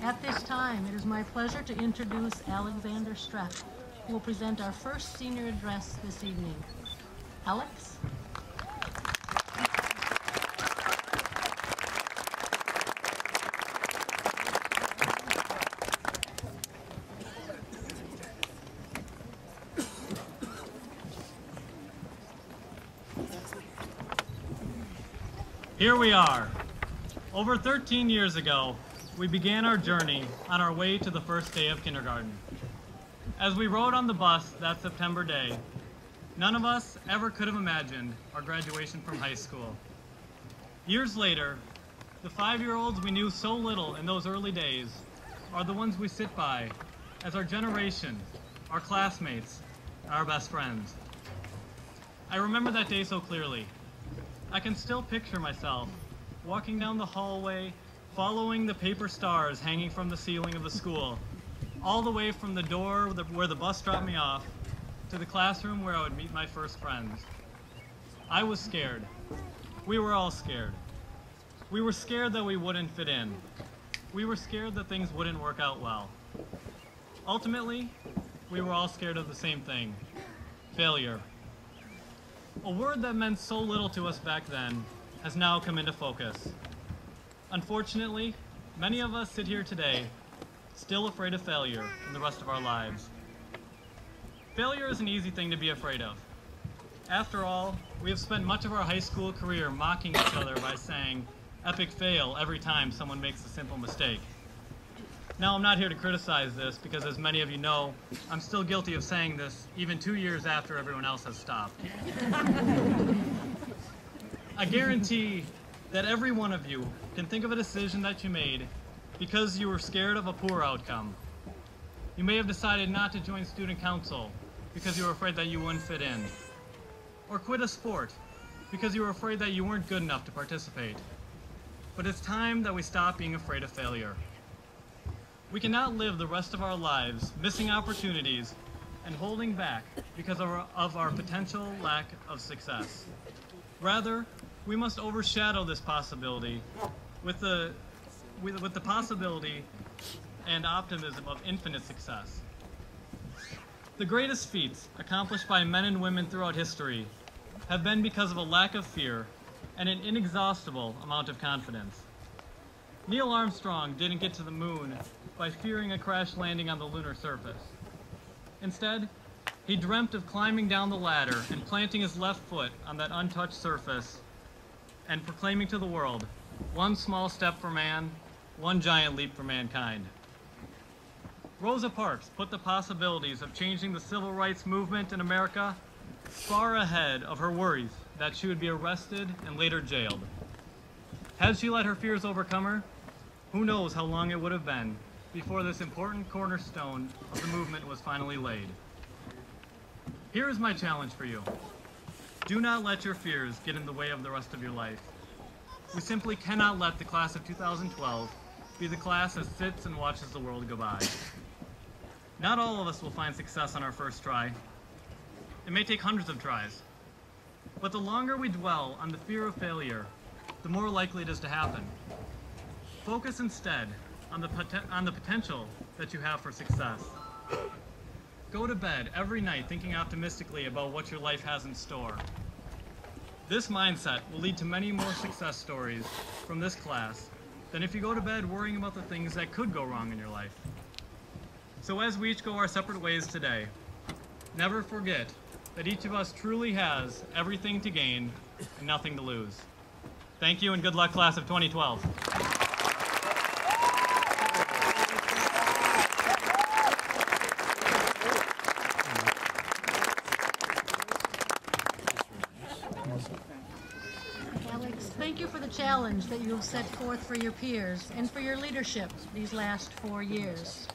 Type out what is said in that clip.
At this time, it is my pleasure to introduce Alexander Streff, who will present our first senior address this evening. Alex? Here we are. Over 13 years ago, we began our journey on our way to the first day of kindergarten. As we rode on the bus that September day, none of us ever could have imagined our graduation from high school. Years later, the 5-year-olds we knew so little in those early days are the ones we sit by as our generation, our classmates, and our best friends. I remember that day so clearly. I can still picture myself walking down the hallway, following the paper stars hanging from the ceiling of the school, all the way from the door where the bus dropped me off to the classroom where I would meet my first friends. I was scared. We were all scared. We were scared that we wouldn't fit in. We were scared that things wouldn't work out well. Ultimately, we were all scared of the same thing: failure. A word that meant so little to us back then has now come into focus. Unfortunately, many of us sit here today still afraid of failure in the rest of our lives. Failure is an easy thing to be afraid of. After all, we have spent much of our high school career mocking each other by saying "epic fail" every time someone makes a simple mistake. Now, I'm not here to criticize this because, as many of you know, I'm still guilty of saying this even 2 years after everyone else has stopped. I guarantee that every one of you can think of a decision that you made because you were scared of a poor outcome. You may have decided not to join student council because you were afraid that you wouldn't fit in, or quit a sport because you were afraid that you weren't good enough to participate. But it's time that we stop being afraid of failure. We cannot live the rest of our lives missing opportunities and holding back because of our potential lack of success. Rather, we must overshadow this possibility with the possibility and optimism of infinite success. The greatest feats accomplished by men and women throughout history have been because of a lack of fear and an inexhaustible amount of confidence. Neil Armstrong didn't get to the moon by fearing a crash landing on the lunar surface. Instead, he dreamt of climbing down the ladder and planting his left foot on that untouched surface and proclaiming to the world, "One small step for man, one giant leap for mankind." Rosa Parks put the possibilities of changing the civil rights movement in America far ahead of her worries that she would be arrested and later jailed. Had she let her fears overcome her, who knows how long it would have been before this important cornerstone of the movement was finally laid. Here is my challenge for you. Do not let your fears get in the way of the rest of your life. We simply cannot let the class of 2012 be the class that sits and watches the world go by. Not all of us will find success on our first try. It may take hundreds of tries. But the longer we dwell on the fear of failure, the more likely it is to happen. Focus instead on the potential that you have for success. Go to bed every night thinking optimistically about what your life has in store. This mindset will lead to many more success stories from this class than if you go to bed worrying about the things that could go wrong in your life. So as we each go our separate ways today, never forget that each of us truly has everything to gain and nothing to lose. Thank you and good luck, class of 2012. Alex, thank you for the challenge that you have set forth for your peers and for your leadership these last 4 years.